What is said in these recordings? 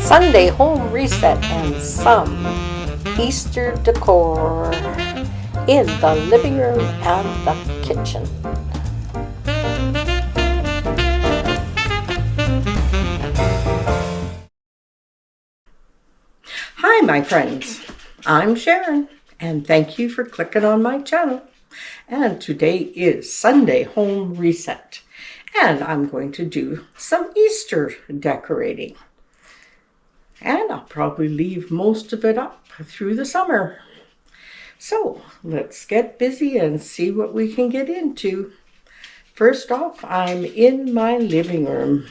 Sunday home reset and some Easter decor in the living room and the kitchen. Hi my friends, I'm Sharon and thank you for clicking on my channel. And today is Sunday home reset and I'm going to do some Easter decorating. And I'll probably leave most of it up through the summer. So let's get busy and see what we can get into. First off, I'm in my living room.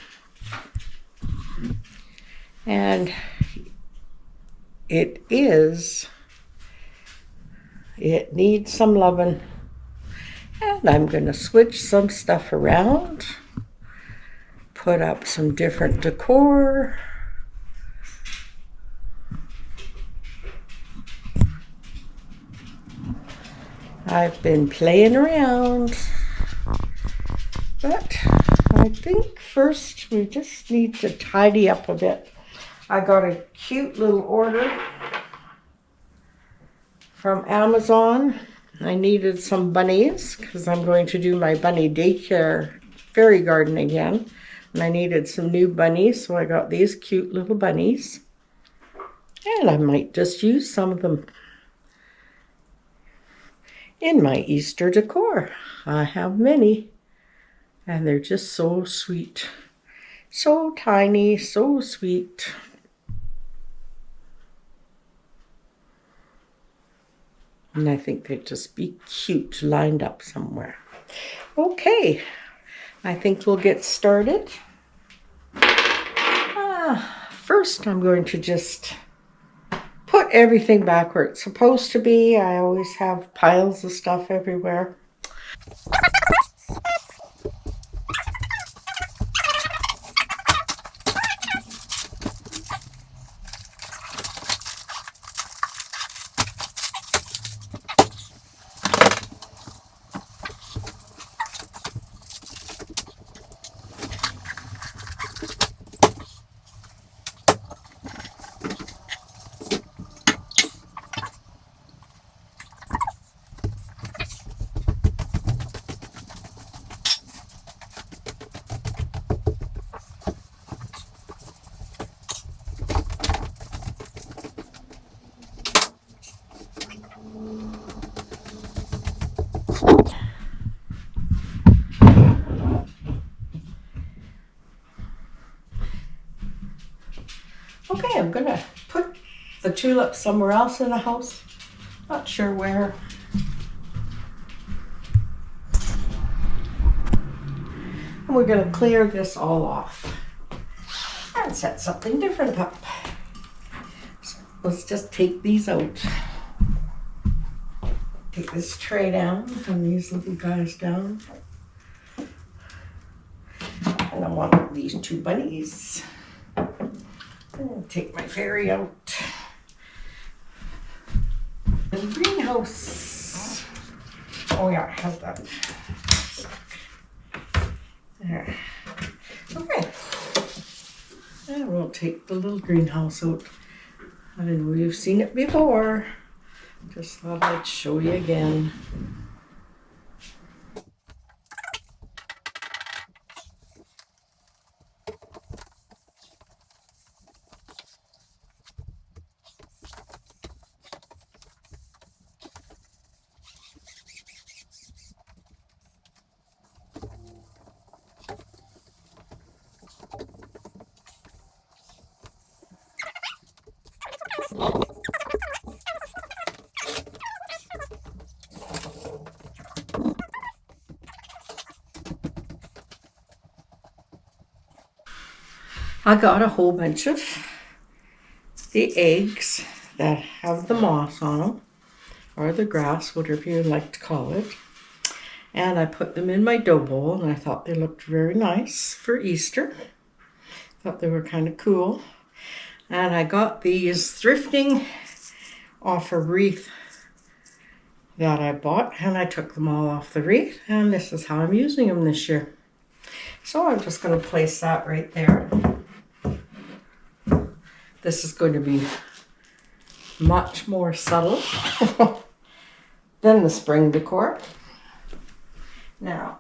And it needs some loving. And I'm going to switch some stuff around. Put up some different decor. I've been playing around, but I think first we just need to tidy up a bit. I got a cute little order from Amazon. I needed some bunnies because I'm going to do my bunny daycare fairy garden again. And I needed some new bunnies, so I got these cute little bunnies. And I might just use some of them in my Easter decor. I have many, and they're just so sweet. So tiny, so sweet. And I think they'd just be cute lined up somewhere. Okay, I think we'll get started. First, I'm going to just put everything back where it's supposed to be. I always have piles of stuff everywhere. Okay, I'm gonna put the tulips somewhere else in the house. Not sure where. And we're gonna clear this all off and set something different up. So let's just take these out. Take this tray down and these little guys down. And I want these two bunnies. And take my fairy out. The greenhouse. Oh yeah, I have that. There. Okay. And we'll take the little greenhouse out. I know you've seen it before. Just thought I'd show you again. I got a whole bunch of the eggs that have the moss on them, or the grass, whatever you like to call it. And I put them in my dough bowl, and I thought they looked very nice for Easter. Thought they were kind of cool. And I got these thrifting off a wreath that I bought, and I took them all off the wreath, and this is how I'm using them this year. So I'm just going to place that right there. This is going to be much more subtle than the spring decor. Now,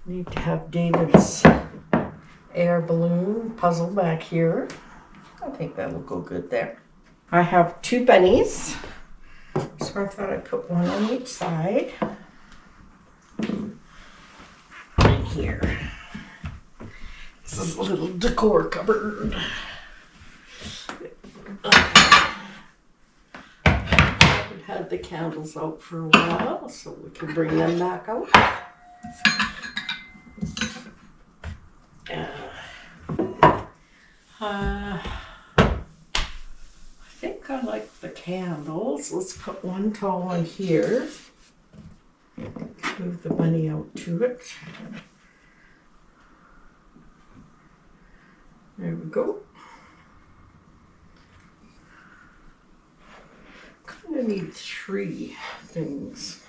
need to have David's air balloon puzzle back here. I think that'll go good there. I have 2 bunnies, so I thought I'd put one on each side. Right here. This is a little decor cupboard. I've had the candles out for a while, so we can bring them back out. I think I like the candles. Let's put one tall one here. Move the bunny out to it. There we go. Kind of need 3 things.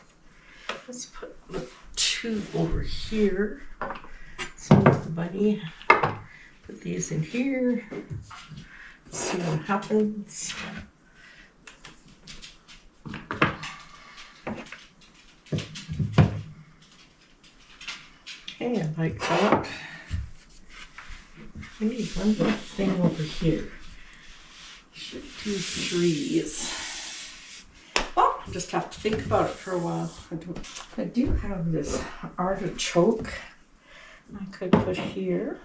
Let's put the 2 over here. Let's move the bunny. Put these in here. See what happens. Okay, I like that. We need one more thing over here. Should do 3s. Oh, I'll just have to think about it for a while. I do have this artichoke I could put here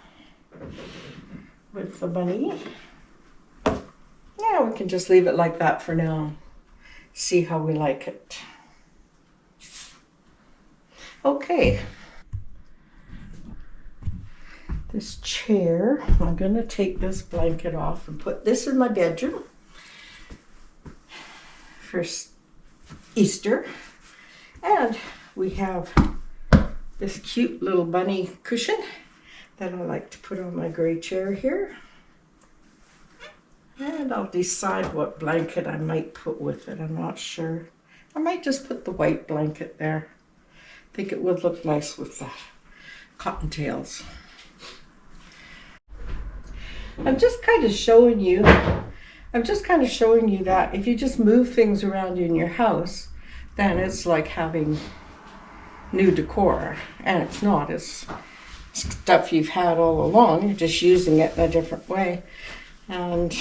with the bunny. Yeah, we can just leave it like that for now. See how we like it. Okay. This chair, I'm going to take this blanket off and put this in my bedroom for Easter. And we have this cute little bunny cushion that I like to put on my gray chair here. And I'll decide what blanket I might put with it. I'm not sure. I might just put the white blanket there. I think it would look nice with the cottontails. I'm just kind of showing you that if you just move things around in your house, then it's like having new decor. And it's not. It's stuff you've had all along. You're just using it in a different way. And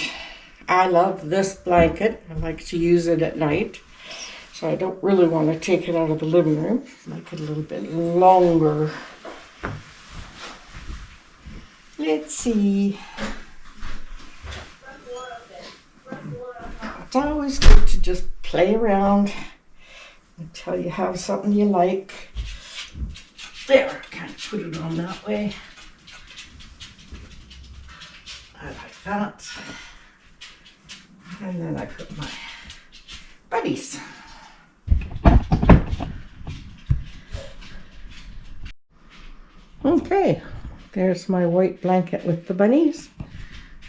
I love this blanket. I like to use it at night. So I don't really want to take it out of the living room. Make it a little bit longer. Let's see. It's always good to just play around until you have something you like. There, kind of put it on that way. I like that. And then I put my buddies. Okay, there's my white blanket with the bunnies.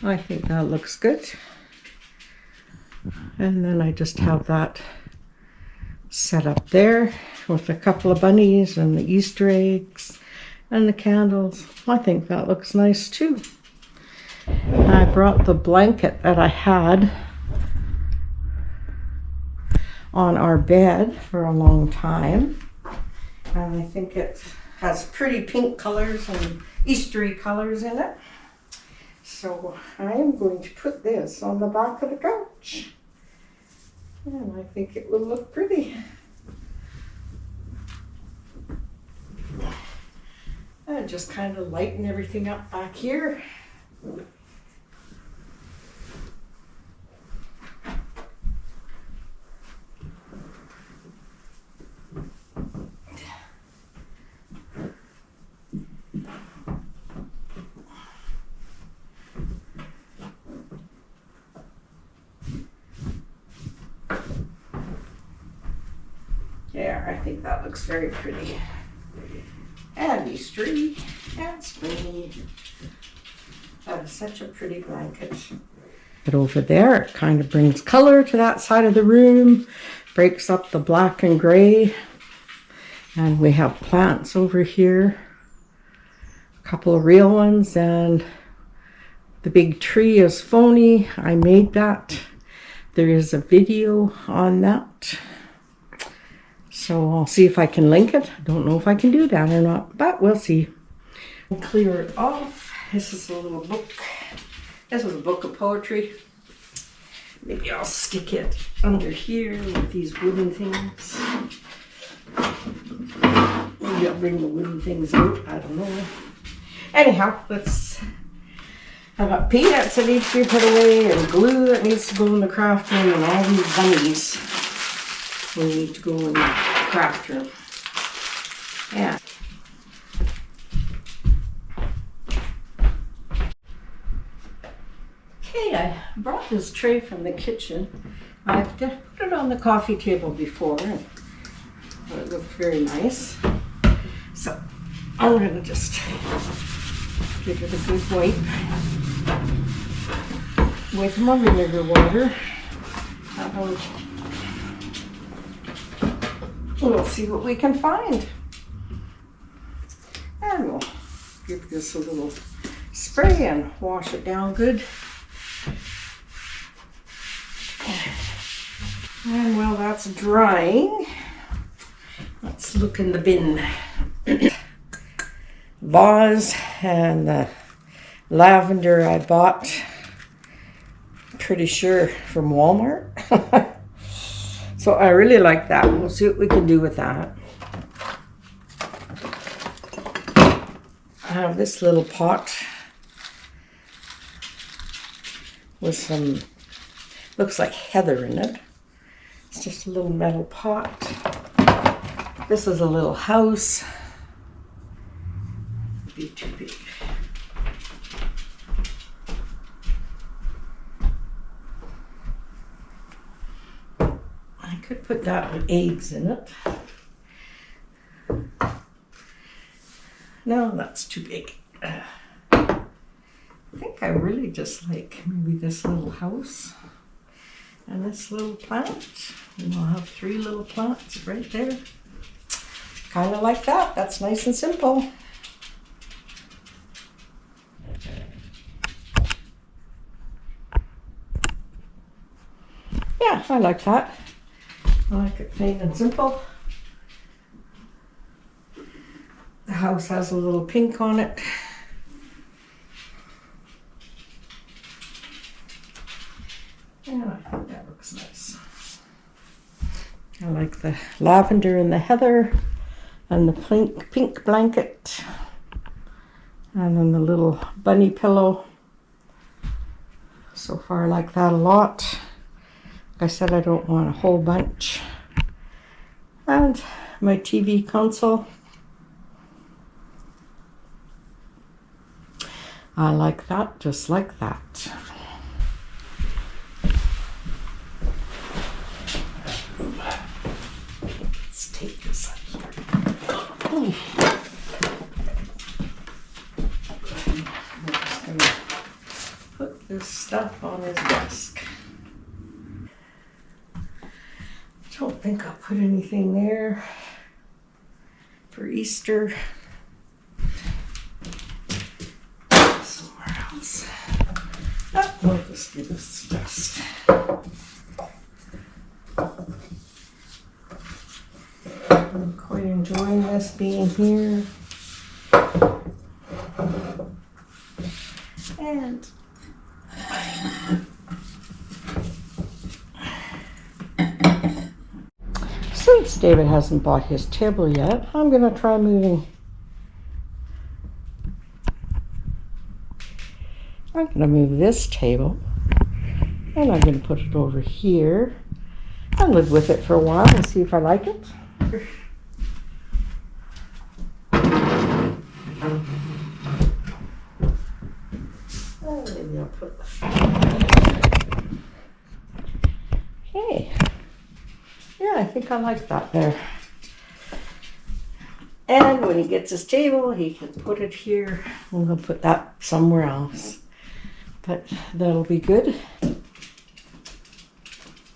I think that looks good. And then I just have that set up there with a couple of bunnies and the Easter eggs and the candles. I think that looks nice too. I brought the blanket that I had on our bed for a long time. And I think it has pretty pink colors and Eastery colors in it. So I am going to put this on the back of the couch. And I think it will look pretty. And just kind of lighten everything up back here. There, I think that looks very pretty. And Eastery and springy. That is such a pretty blanket. But over there, it kind of brings color to that side of the room, breaks up the black and gray. And we have plants over here, a couple of real ones and The big tree is phony. I made that. There is a video on that. So I'll see if I can link it. I don't know if I can do that or not, but we'll see. We'll clear it off. This is a little book. This is a book of poetry. Maybe I'll stick it under here with these wooden things. Maybe I'll bring the wooden things out. I don't know. Anyhow, I've got peanuts that need to be put away, and glue that needs to go in the craft room, and all these bunnies will need to go in the craft room. Yeah. Okay, I brought this tray from the kitchen. I've put it on the coffee table before, and it looked very nice. So I'm going to just give it a good wipe with my vinegar water. We'll see what we can find. And we'll give this a little spray and wash it down good. And while that's drying, let's look in the bin. Vase and the lavender I bought, pretty sure from Walmart. So I really like that. We'll see what we can do with that. I have this little pot with some, looks like heather in it. It's just a little metal pot. This is a little house. It'd be too big. I could put that with eggs in it. No, that's too big. I think I really just like maybe this little house and this little plant. And we'll have 3 little plants right there. Kind of like that. That's nice and simple. Yeah, I like that. I like it plain and simple. The house has a little pink on it. Yeah, I think that looks nice. I like the lavender and the heather and the pink blanket. And then the little bunny pillow. So far I like that a lot. Like I said, I don't want a whole bunch. And my TV console. I like that, just like that. Let's take this out here. I'm just going to put this stuff on his desk. Don't think I'll put anything there for Easter. Somewhere else. Oh, we'll just give this dust. I'm quite enjoying this being here. And since David hasn't bought his table yet, I'm going to try moving. I'm going to move this table and I'm going to put it over here. I'll live with it for a while and see if I like it. Oh, maybe I'll put okay. Yeah, I think I like that there. And when he gets his table, he can put it here. I'm going to put that somewhere else. But that'll be good.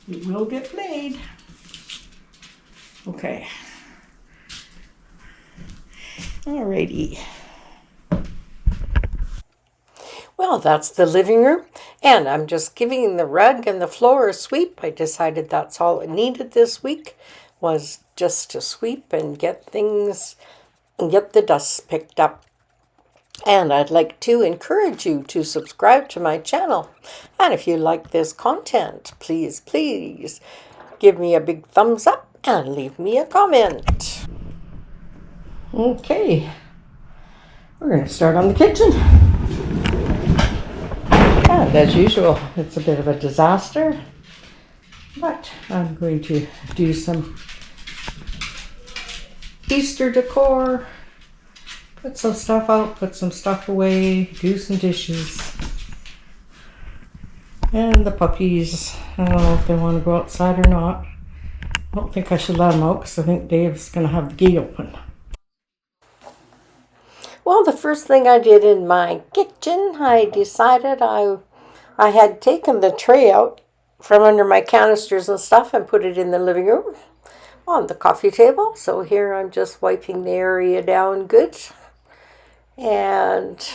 It will get played. Okay. Alrighty. Well, that's the living room, and I'm just giving the rug and the floor a sweep. I decided that's all it needed this week was just to sweep and get things and get the dust picked up. And I'd like to encourage you to subscribe to my channel. And if you like this content, please, please give me a big thumbs up and leave me a comment. Okay, we're going to start on the kitchen. And as usual, it's a bit of a disaster, but I'm going to do some Easter decor, put some stuff out, put some stuff away, do some dishes. And the puppies, I don't know if they want to go outside or not. I don't think I should let them out because I think Dave's going to have the gate open. Well, the first thing I did in my kitchen, I decided I had taken the tray out from under my canisters and stuff and put it in the living room on the coffee table. So here I'm just wiping the area down good. And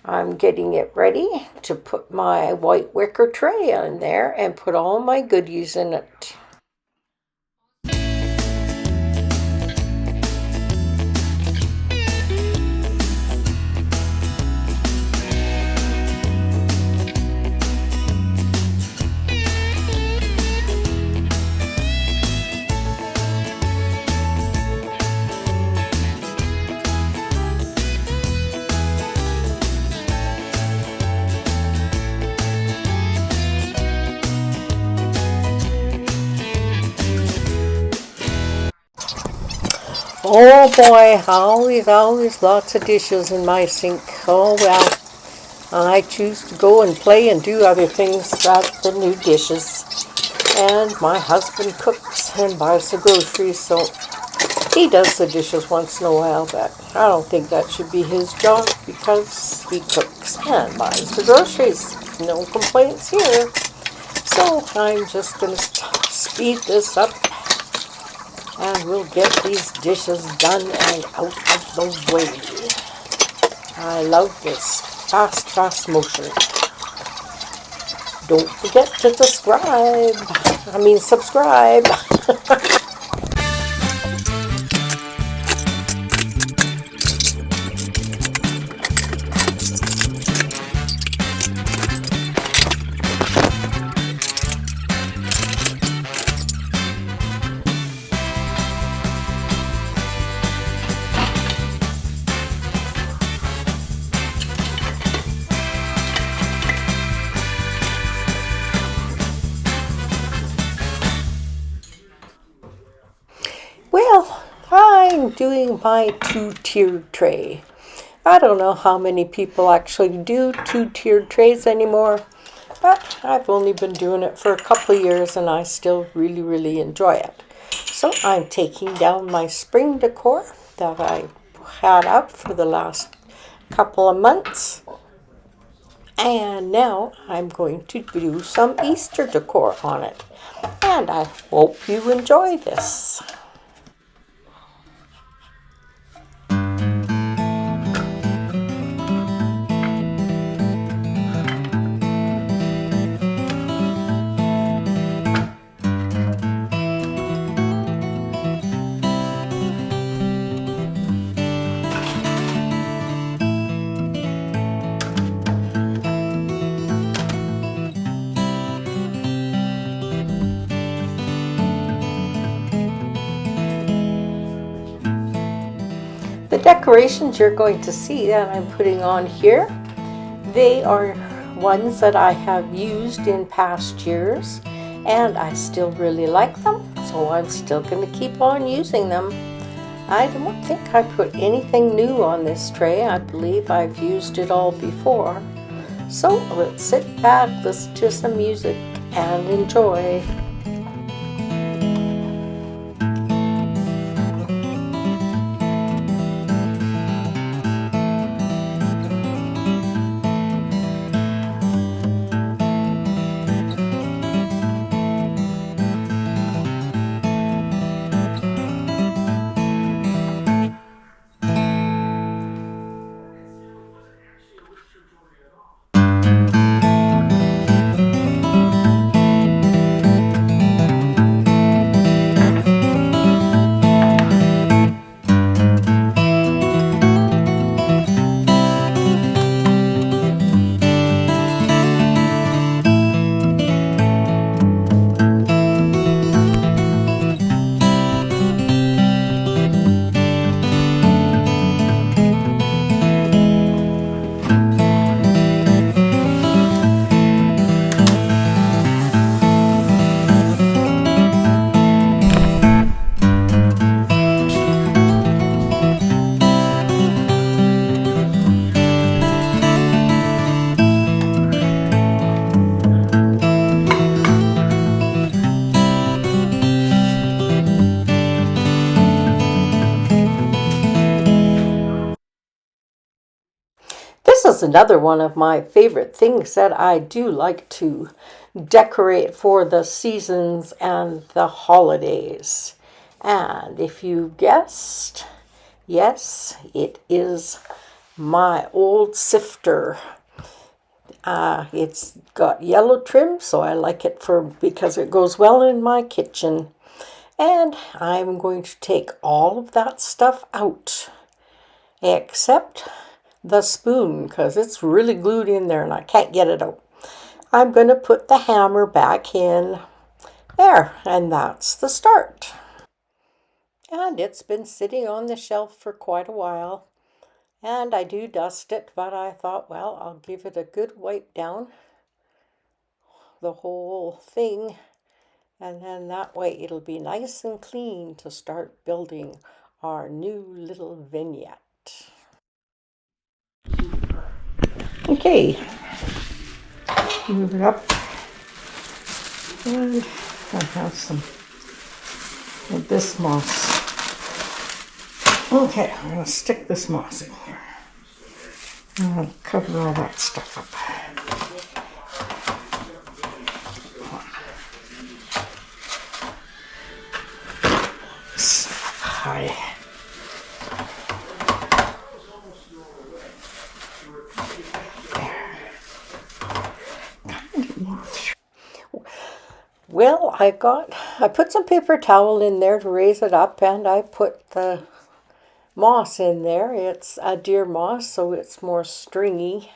I'm getting it ready to put my white wicker tray in there and put all my goodies in it. Oh boy, always lots of dishes in my sink. Oh well, I choose to go and play and do other things rather than new dishes. And my husband cooks and buys the groceries, so he does the dishes once in a while, but I don't think that should be his job because he cooks and buys the groceries. No complaints here. So I'm just going to speed this up. And we'll get these dishes done and out of the way. I love this fast motion. Don't forget to subscribe. Well, I'm doing my two-tiered tray. I don't know how many people actually do two-tiered trays anymore, but I've only been doing it for a couple of years and I still really enjoy it. So I'm taking down my spring decor that I had up for the last couple of months. And now I'm going to do some Easter decor on it. And I hope you enjoy this. The decorations you're going to see that I'm putting on here, they are ones that I have used in past years and I still really like them, so I'm still going to keep on using them. I don't think I put anything new on this tray. I believe I've used it all before. So let's sit back, listen to some music and enjoy. This is another one of my favorite things that I do like to decorate for the seasons and the holidays. And if you guessed, yes, it is my old sifter. It's got yellow trim, so I like it because it goes well in my kitchen. And I'm going to take all of that stuff out, except the spoon, because it's really glued in there and I can't get it out. I'm going to put the hammer back in there, and that's the start. And it's been sitting on the shelf for quite a while, and I do dust it, but I thought, well, I'll give it a good wipe down, the whole thing, and then that way it'll be nice and clean to start building our new little vignette. Okay, move it up, and I have some of this moss. Okay, I'm going to stick this moss in here, and I'll cover all that stuff up. So high. Well, I put some paper towel in there to raise it up, and I put the moss in there. It's a deer moss, so it's more stringy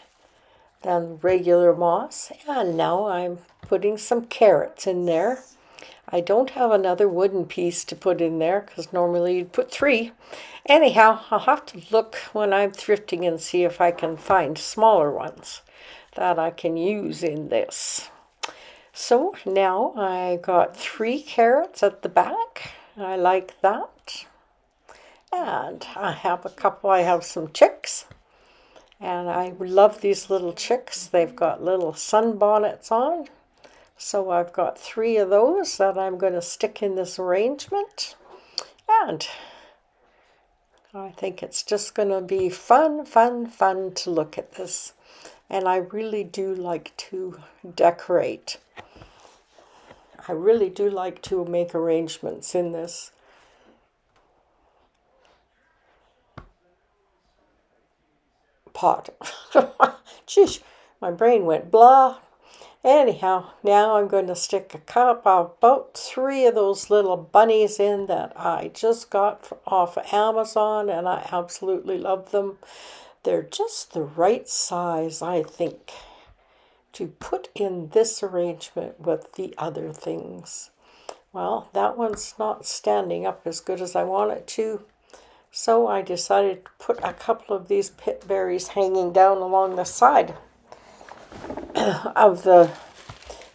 than regular moss. And now I'm putting some carrots in there. I don't have another wooden piece to put in there because normally you'd put 3. Anyhow, I'll have to look when I'm thrifting and see if I can find smaller ones that I can use in this. So now I got 3 carrots at the back. I like that. And I have some chicks. And I love these little chicks. They've got little sunbonnets on. So I've got 3 of those that I'm going to stick in this arrangement. And I think it's just going to be fun to look at this. And I really do like to decorate. I really do like to make arrangements in this. Pot. Jeez, my brain went blah. Anyhow, now I'm going to stick about 3 of those little bunnies in that I just got off Amazon, and I absolutely love them. They're just the right size, I think, to put in this arrangement with the other things. Well, that one's not standing up as good as I want it to, so I decided to put a couple of these pit berries hanging down along the side of the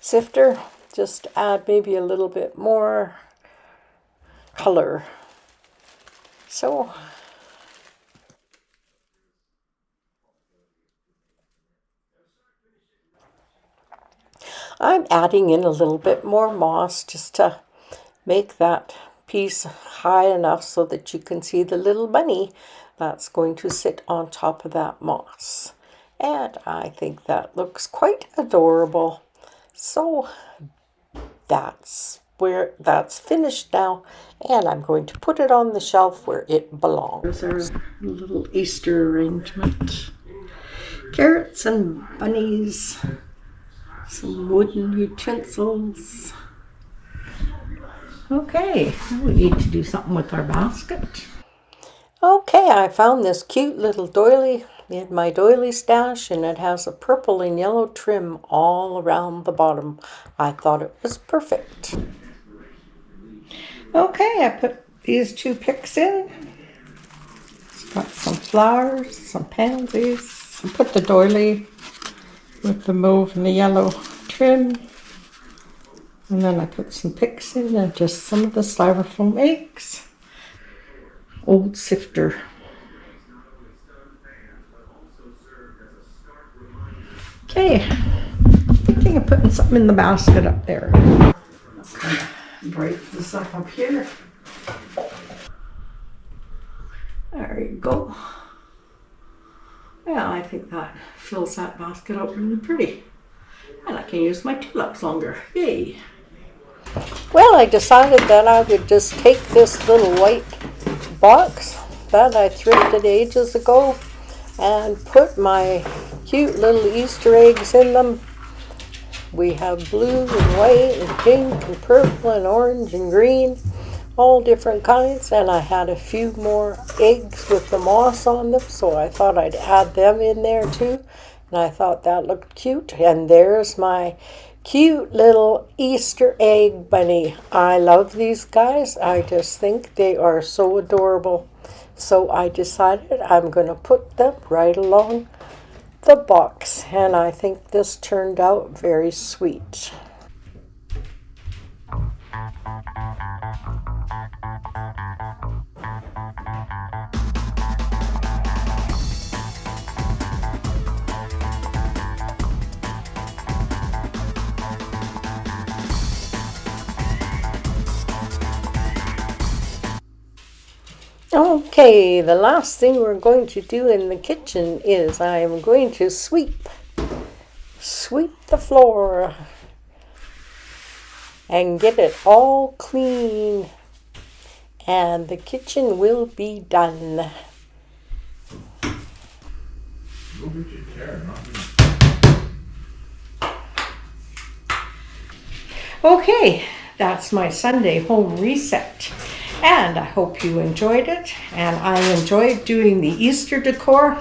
sifter, just to add maybe a little bit more color. So I'm adding in a little bit more moss just to make that piece high enough so that you can see the little bunny that's going to sit on top of that moss. And I think that looks quite adorable. So that's finished now, and I'm going to put it on the shelf where it belongs. There's our little Easter arrangement. Carrots and bunnies, some wooden utensils. Okay, we need to do something with our basket. Okay, I found this cute little doily in my doily stash, and it has a purple and yellow trim all around the bottom. I thought it was perfect. Okay, I put these 2 picks in. It's got some flowers, some pansies. I put the doily with the mauve and the yellow trim. And then I put some picks in and just some of the styrofoam eggs. Old sifter. Okay, thinking of putting something in the basket up there. Let's kind of break this up here. There you go. Yeah, I think that fills that basket out really pretty. And I can use my tulips longer. Yay! Well, I decided that I would just take this little white box that I thrifted ages ago and put my cute little Easter eggs in them. We have blue and white and pink and purple and orange and green, all different kinds, and I had a few more eggs with the moss on them, so I thought I'd add them in there too, and I thought that looked cute. And there's my cute little Easter egg bunny. I love these guys. I just think they are so adorable. So I decided I'm going to put them right along the box, and I think this turned out very sweet. Okay, the last thing we're going to do in the kitchen is I am going to sweep the floor and get it all clean, and the kitchen will be done. Okay, that's my Sunday home reset. And I hope you enjoyed it, and I enjoyed doing the Easter decor,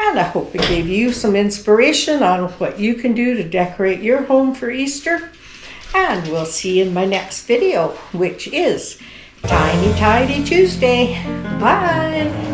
and I hope it gave you some inspiration on what you can do to decorate your home for Easter. And we'll see you in my next video, which is Tiny Tidy Tuesday. Bye!